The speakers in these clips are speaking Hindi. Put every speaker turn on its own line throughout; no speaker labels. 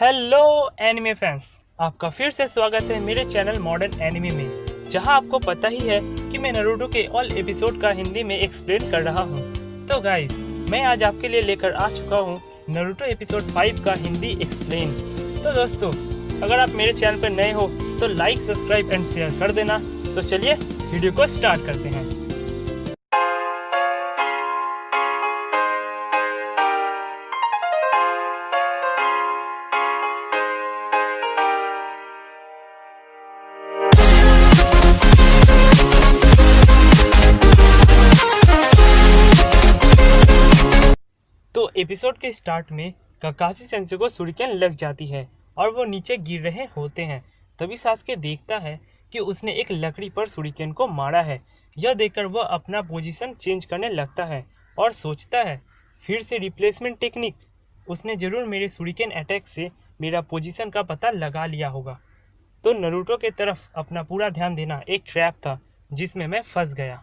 हेलो एनिमे फैंस, आपका फिर से स्वागत है मेरे चैनल मॉडर्न एनिमे में, जहां आपको पता ही है कि मैं नारुतो के ऑल एपिसोड का हिंदी में एक्सप्लेन कर रहा हूं। तो गाइस, मैं आज आपके लिए लेकर आ चुका हूं नारुतो एपिसोड 5 का हिंदी एक्सप्लेन। तो दोस्तों, अगर आप मेरे चैनल पर नए हो तो लाइक, सब्सक्राइब एंड शेयर कर देना। तो चलिए वीडियो को स्टार्ट करते हैं। तो एपिसोड के स्टार्ट में काकाशी सेंसे को शूरिकेन लग जाती है और वो नीचे गिर रहे होते हैं। तभी सास्के देखता है कि उसने एक लकड़ी पर शूरिकेन को मारा है। यह देखकर वह अपना पोजीशन चेंज करने लगता है और सोचता है, फिर से रिप्लेसमेंट टेक्निक। उसने जरूर मेरे शूरिकेन अटैक से मेरा पोजीशन का पता लगा लिया होगा। तो नारुतो के तरफ अपना पूरा ध्यान देना एक ट्रैप था जिसमें मैं फंस गया।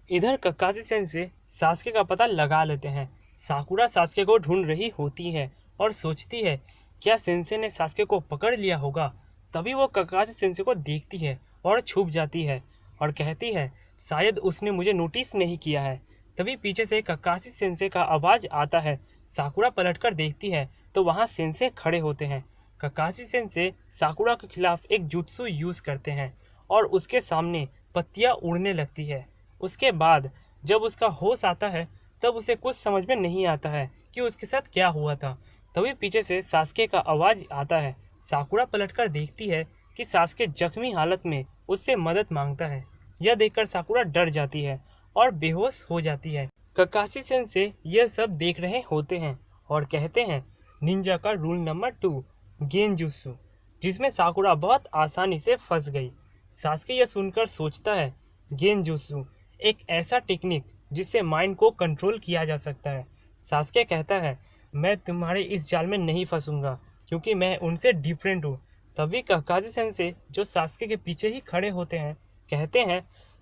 इधर काकाशी सेंसे सास्के का पता लगा लेते हैं। साकुरा सास्के को ढूंढ रही होती है और सोचती है क्या सेंसे ने सास्के को पकड़ लिया होगा। तभी वो काकाशी सेंसे को देखती है और छुप जाती है और कहती है शायद उसने मुझे नोटिस नहीं किया है। तभी पीछे से काकाशी सेंसे का आवाज़ आता है। साकुरा पलटकर देखती है तो वहाँ सेंसे खड़े होते हैं। काकाशी सेंसे साकुरा के खिलाफ एक जुत्सु यूज़ करते हैं और उसके सामने पत्तियाँ उड़ने लगती है। उसके बाद जब उसका होश आता है तब उसे कुछ समझ में नहीं आता है कि उसके साथ क्या हुआ था। तभी पीछे से सास्के का आवाज़ आता है। साकुरा पलटकर देखती है कि सास्के जख्मी हालत में उससे मदद मांगता है। यह देखकर साकुरा डर जाती है और बेहोश हो जाती है। काकाशी सेंसे यह सब देख रहे होते हैं और कहते हैं निंजा का रूल नंबर 2 गेनजुत्सु, जिसमें साकुरा बहुत आसानी से फंस गई। सास्के यह सुनकर सोचता है गेनजुत्सु एक ऐसा टेक्निक जिससे माइंड को कंट्रोल किया जा सकता है। सास्के कहता है मैं तुम्हारे इस जाल में नहीं फंसूंगा क्योंकि मैं उनसे डिफरेंट हूँ। तभी काकाशी सेंसे जो सास्के के पीछे ही खड़े होते हैं कहते हैं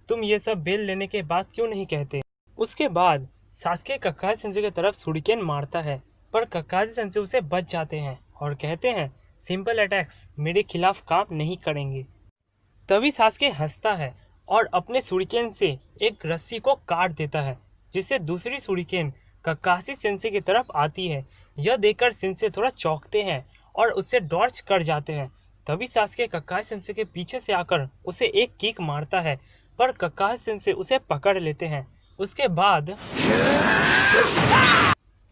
तुम ये सब बेल लेने के बाद क्यों नहीं कहते। उसके बाद सास्के काकाशी सेंसे की तरफ शूरिकेन मारता है, पर काकाशी सेंसे उसे बच जाते हैं और कहते हैं सिंपल अटैक्स मेरे खिलाफ काम नहीं करेंगे। तभी सास्के हंसता है और अपने शूरिकेन से एक रस्सी को काट देता है, जिससे दूसरी शूरिकेन काकाशी सेंसे की तरफ आती है। यह देखकर सेंसे थोड़ा चौंकते हैं और उससे डॉर्च कर जाते हैं। तभी सास्के काकाशी सेंसे के पीछे से आकर उसे एक किक मारता है, पर काकाशी सेंसे उसे पकड़ लेते हैं। उसके बाद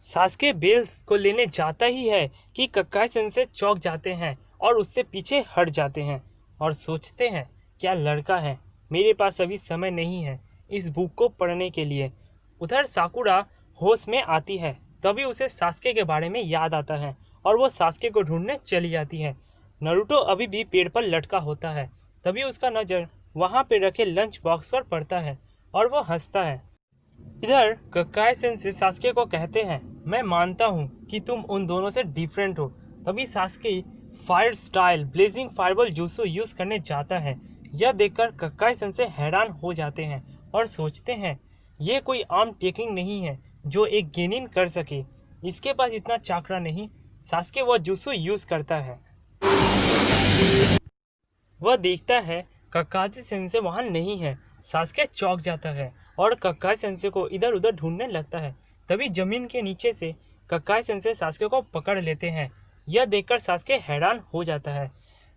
सास्के बेल्स को लेने जाता ही है कि काकाशी सेंसे चौंक जाते हैं और उससे पीछे हट जाते हैं और सोचते हैं क्या लड़का है, मेरे पास अभी समय नहीं है इस बुक को पढ़ने के लिए। उधर साकुरा होश में आती है। तभी उसे सास्के के बारे में याद आता है और वो सास्के को ढूंढने चली जाती है। नारुतो अभी भी पेड़ पर लटका होता है। तभी उसका नज़र वहाँ पे रखे लंच बॉक्स पर पड़ता है और वो हंसता है। इधर काकाशी सेंसे सास्के को कहते हैं मैं मानता हूँ कि तुम उन दोनों से डिफरेंट हो। तभी Sasuke fire style blazing fireball jutsu use करने जाता है। यह देखकर काकाशी सेंसे हैरान हो जाते हैं और सोचते हैं ये कोई आम टेक्निक नहीं है जो एक गेनिन कर सके। इसके पास इतना चाकरा नहीं। सास्के वह जुत्सु यूज़ करता है। वह देखता है काकाशी सेंसे वहाँ नहीं है। सास्के चौंक जाता है और काकाशी सेंसे को इधर उधर ढूंढने लगता है। तभी जमीन के नीचे से काकाशी सेंसे सास्के को पकड़ लेते हैं। यह देखकर सास्के हैरान हो जाता है।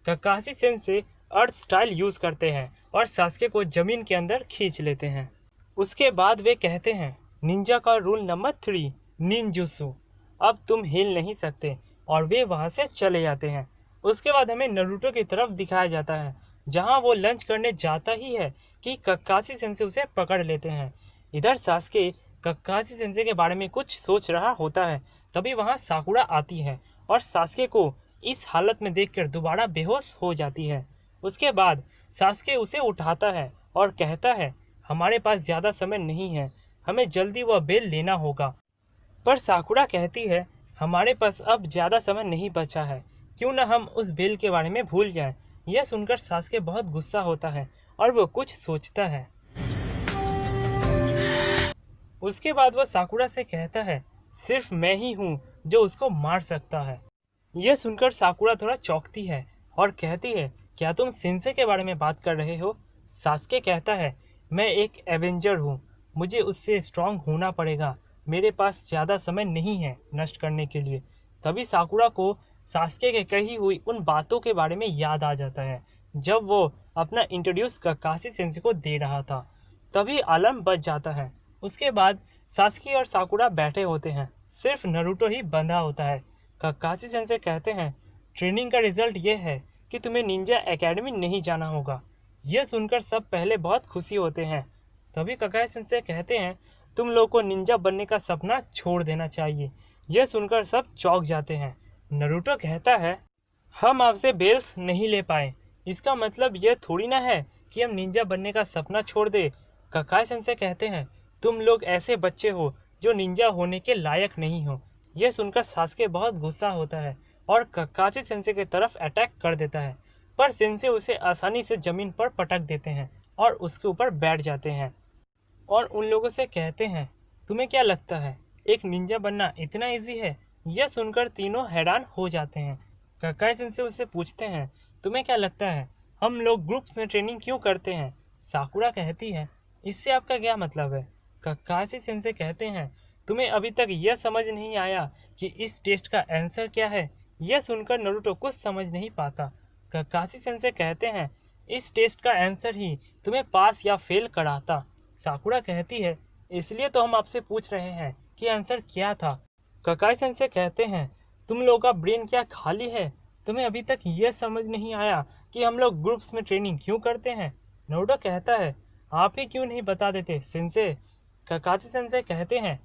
काकाशी सेंसे अर्थ स्टाइल यूज़ करते हैं और सास्के को ज़मीन के अंदर खींच लेते हैं। उसके बाद वे कहते हैं निंजा का रूल नंबर 3 निंजुत्सु, अब तुम हिल नहीं सकते, और वे वहाँ से चले जाते हैं। उसके बाद हमें नारुतो की तरफ दिखाया जाता है, जहाँ वो लंच करने जाता ही है कि काकाशी सेंसे उसे पकड़ लेते हैं। इधर सास्के काकाशी सेंसे के बारे में कुछ सोच रहा होता है। तभी वहाँ साकुरा आती है और सास्के को इस हालत में देखकर दोबारा बेहोश हो जाती है। उसके बाद सास्के उसे उठाता है और कहता है हमारे पास ज़्यादा समय नहीं है, हमें जल्दी वह बेल लेना होगा। पर साकुरा कहती है हमारे पास अब ज़्यादा समय नहीं बचा है, क्यों ना हम उस बेल के बारे में भूल जाएं। यह सुनकर सास्के बहुत गुस्सा होता है और वो कुछ सोचता है। उसके बाद वह साकुरा से कहता है सिर्फ मैं ही हूँ जो उसको मार सकता है। यह सुनकर साकुरा थोड़ा चौंकती है और कहती है, क्या तुम सेंसे के बारे में बात कर रहे हो? सास्के कहता है, मैं एक एवेंजर हूँ, मुझे उससे स्ट्रांग होना पड़ेगा, मेरे पास ज़्यादा समय नहीं है नष्ट करने के लिए। तभी साकुरा को सास्के के कही हुई उन बातों के बारे में याद आ जाता है जब वो अपना इंट्रोड्यूस काकाशी सेंसे को दे रहा था। तभी अलार्म बज जाता है। उसके बाद सास्के और साकुरा बैठे होते हैं, सिर्फ नरूटो ही बंधा होता है। काकाशी सेंसे कहते हैं, ट्रेनिंग का रिजल्ट ये है कि तुम्हें निंजा एकेडमी नहीं जाना होगा। यह सुनकर सब पहले बहुत खुशी होते हैं। तभी काकाशी सेंसे कहते हैं, तुम लोग को निंजा बनने का सपना छोड़ देना चाहिए। यह सुनकर सब चौंक जाते हैं। नरूटो कहता है, हम आपसे बेल्स नहीं ले पाए, इसका मतलब यह थोड़ी ना है कि हम निंजा बनने का सपना छोड़ दे। काकाशी सेंसे कहते हैं, तुम लोग ऐसे बच्चे हो जो निंजा होने के लायक नहीं हो। यह सुनकर सास्के बहुत गुस्सा होता है और काकाशी सेंसे की तरफ अटैक कर देता है, पर सेंसे उसे आसानी से जमीन पर पटक देते हैं और उसके ऊपर बैठ जाते हैं और उन लोगों से कहते हैं, तुम्हें क्या लगता है एक निंजा बनना इतना इजी है? यह सुनकर तीनों हैरान हो जाते हैं। काकाशी सेंसे उससे पूछते हैं, तुम्हें क्या लगता है हम लोग ग्रुप्स में ट्रेनिंग क्यों करते हैं? साकुरा कहती है, इससे आपका क्या मतलब है? काकाशी सेंसे कहते हैं, तुम्हें अभी तक यह समझ नहीं आया कि इस टेस्ट का आंसर क्या है? यह सुनकर नरूटो कुछ समझ नहीं पाता। काकाशी सेंसे कहते हैं, इस टेस्ट का आंसर ही तुम्हें पास या फेल कराता। साकुरा कहती है, इसलिए तो हम आपसे पूछ रहे हैं कि आंसर क्या था। काकाशी सेंसे कहते हैं, तुम लोगों का ब्रेन क्या खाली है? तुम्हें अभी तक यह समझ नहीं आया कि हम लोग ग्रुप्स में ट्रेनिंग क्यों करते हैं? नरूटो कहता है, आप ही क्यों नहीं बता देते सेंसे? काकाशी सेंसे कहते हैं,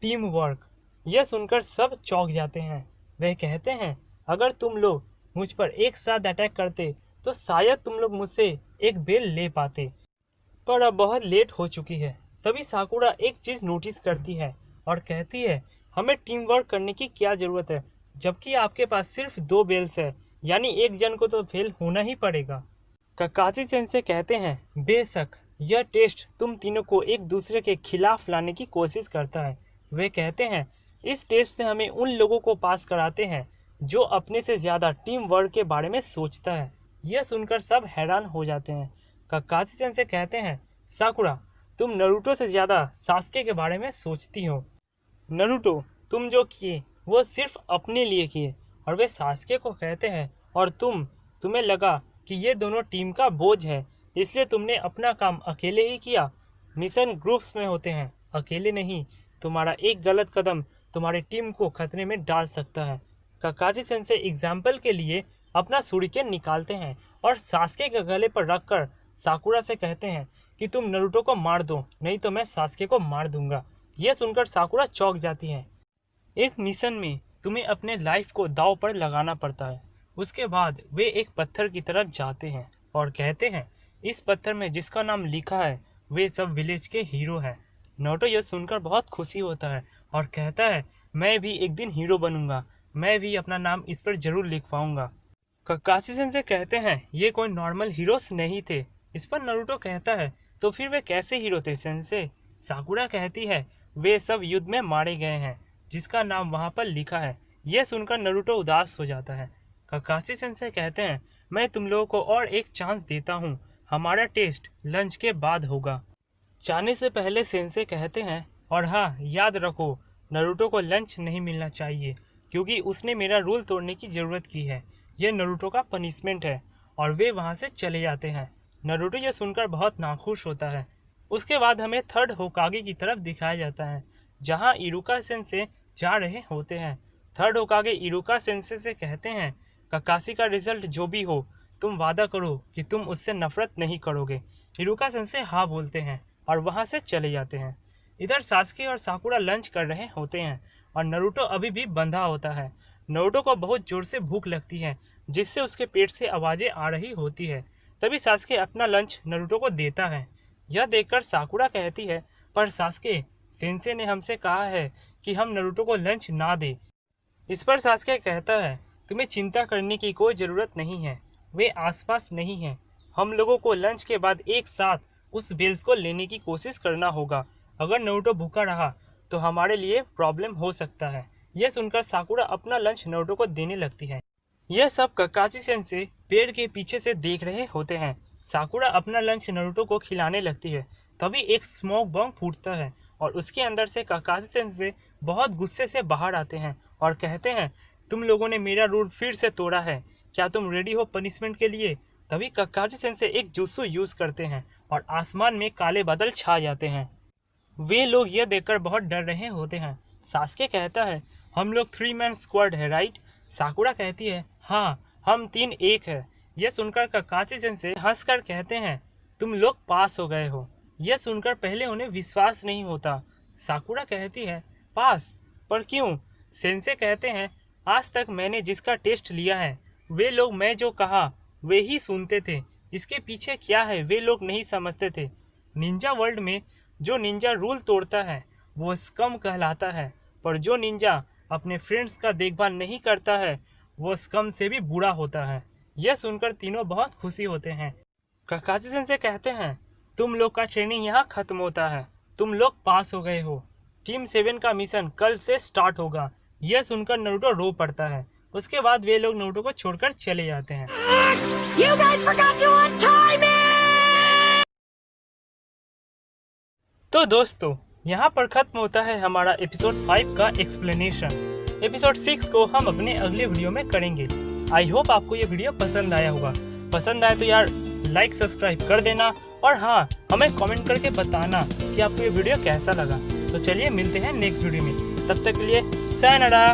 टीम वर्क। यह सुनकर सब चौंक जाते हैं। वे कहते हैं, अगर तुम लोग मुझ पर एक साथ अटैक करते तो शायद तुम लोग मुझसे एक बेल ले पाते, पर अब बहुत लेट हो चुकी है। तभी साकुरा एक चीज़ नोटिस करती है और कहती है, हमें टीम वर्क करने की क्या ज़रूरत है, जबकि आपके पास सिर्फ 2 बेल्स है, यानी एक जन को तो फेल होना ही पड़ेगा। काकाशी सेंसे कहते हैं, बेशक यह टेस्ट तुम तीनों को एक दूसरे के खिलाफ लाने की कोशिश करता है। वे कहते हैं, इस टेस्ट से हमें उन लोगों को पास कराते हैं जो अपने से ज़्यादा टीम वर्क के बारे में सोचता है। यह सुनकर सब हैरान हो जाते हैं। काकाशी सेंसे कहते हैं, साकुरा तुम नरूटो से ज़्यादा सास्के के बारे में सोचती हो। नरूटो तुम जो किए वो सिर्फ अपने लिए किए। और वे सास्के को कहते हैं, और तुम्हें लगा कि ये दोनों टीम का बोझ है, इसलिए तुमने अपना काम अकेले ही किया। मिशन ग्रुप्स में होते हैं, अकेले नहीं। तुम्हारा एक गलत कदम तुम्हारी टीम को खतरे में डाल सकता है। काकाशी सेंसे एग्जाम्पल के लिए अपना शूरिकेन निकालते हैं और सास्के के गले पर रखकर साकुरा से कहते हैं कि तुम नरूटो को मार दो, नहीं तो मैं सास्के को मार दूंगा। यह सुनकर साकुरा चौंक जाती है। एक मिशन में तुम्हें अपने लाइफ को दांव पर लगाना पड़ता है। उसके बाद वे एक पत्थर की तरफ जाते हैं और कहते हैं, इस पत्थर में जिसका नाम लिखा है वे सब विलेज के हीरो हैं। नरूटो यह सुनकर बहुत खुशी होता है और कहता है, मैं भी एक दिन हीरो बनूंगा, मैं भी अपना नाम इस पर जरूर लिखवाऊंगा। काकाशी सेंसे कहते हैं, ये कोई नॉर्मल हीरोज नहीं थे। इस पर नरूटो कहता है, तो फिर वे कैसे हीरो थे सेंसे? साकुरा कहती है, वे सब युद्ध में मारे गए हैं, जिसका नाम वहाँ पर लिखा है। यह सुनकर नरूटो उदास हो जाता है। काकाशी सेंसे कहते हैं, मैं तुम लोगों को और एक चांस देता हूँ, हमारा टेस्ट लंच के बाद होगा। जाने से पहले सेंसे कहते हैं, और हाँ याद रखो, नरूटो को लंच नहीं मिलना चाहिए क्योंकि उसने मेरा रूल तोड़ने की ज़रूरत की है। यह नरूटो का पनिशमेंट है। और वे वहाँ से चले जाते हैं। नरूटो यह सुनकर बहुत नाखुश होता है। उसके बाद हमें थर्ड होकागे की तरफ दिखाया जाता है, जहाँ इरुका सेंसे जा रहे होते हैं। थर्ड होकागे इरुका सेंसे से कहते हैं, काकाशी का रिजल्ट जो भी हो, तुम वादा करो कि तुम उससे नफरत नहीं करोगे। इरुका सेंसे हाँ बोलते हैं और वहाँ से चले जाते हैं। इधर सास्के और साकुरा लंच कर रहे होते हैं और नरूटो अभी भी बंधा होता है। नरूटो को बहुत जोर से भूख लगती है, जिससे उसके पेट से आवाज़ें आ रही होती है। तभी सास्के अपना लंच नरूटो को देता है। यह देखकर साकुरा कहती है, पर सास्के, सेंसे ने हमसे कहा है कि हम नरूटो को लंच ना दे। इस पर सास्के कहता है, तुम्हें चिंता करने की कोई ज़रूरत नहीं है, वे आसपास नहीं हैं। हम लोगों को लंच के बाद एक साथ उस बेल्स को लेने की कोशिश करना होगा। अगर नरूटो भूखा रहा तो हमारे लिए प्रॉब्लम हो सकता है। यह सुनकर साकुरा अपना लंच नारुतो को देने लगती है। यह सब काकाशी सेंसेई पेड़ के पीछे से देख रहे होते हैं। साकुरा अपना लंच नारुतो को खिलाने लगती है। तभी एक स्मोक बम फूटता है और उसके अंदर से काकाशी सेंसेई बहुत गुस्से से बाहर आते हैं और कहते हैं, तुम लोगों ने मेरा रूल फिर से तोड़ा है, क्या तुम रेडी हो पनिशमेंट के लिए? तभी काकाशी सेंसेई एक जुत्सु यूज करते हैं और आसमान में काले बादल छा जाते हैं। वे लोग यह देखकर बहुत डर रहे होते हैं। सास्के कहता है, हम लोग 3 मैन स्क्वाड है राइट? साकुरा कहती है, हाँ हम 3 एक है। यह सुनकर काकाशी सेंसेई हंसकर कहते हैं, तुम लोग पास हो गए हो। यह सुनकर पहले उन्हें विश्वास नहीं होता। साकुरा कहती है, पास? पर क्यों? सेंसेई कहते हैं, आज तक मैंने जिसका टेस्ट लिया है वे लोग मैं जो कहा वे ही सुनते थे। इसके पीछे क्या है वे लोग नहीं समझते थे। निंजा वर्ल्ड में जो निंजा रूल तोड़ता है वो स्कम कहलाता है, पर जो निंजा अपने फ्रेंड्स का देखभाल नहीं करता है वो स्कम से भी बुरा होता है। यह सुनकर तीनों बहुत खुशी होते हैं। काकाशी सेंसेई कहते हैं, तुम लोग का ट्रेनिंग यहाँ खत्म होता है, तुम लोग पास हो गए हो। टीम 7 का मिशन कल से स्टार्ट होगा। यह सुनकर नारुतो रो पड़ता है। उसके बाद वे लोग नारुतो को छोड़कर चले जाते हैं।
You guys forgot to untie me!
तो दोस्तों, यहाँ पर खत्म होता है हमारा एपिसोड 5 का एक्सप्लेनेशन। एपिसोड 6 को हम अपने अगले वीडियो में करेंगे। आई होप आपको ये वीडियो पसंद आया होगा। पसंद आया तो यार लाइक सब्सक्राइब कर देना और हाँ, हमें कमेंट करके बताना कि आपको ये वीडियो कैसा लगा। तो चलिए मिलते हैं नेक्स्ट वीडियो में। तब तक के लिए सायोनारा।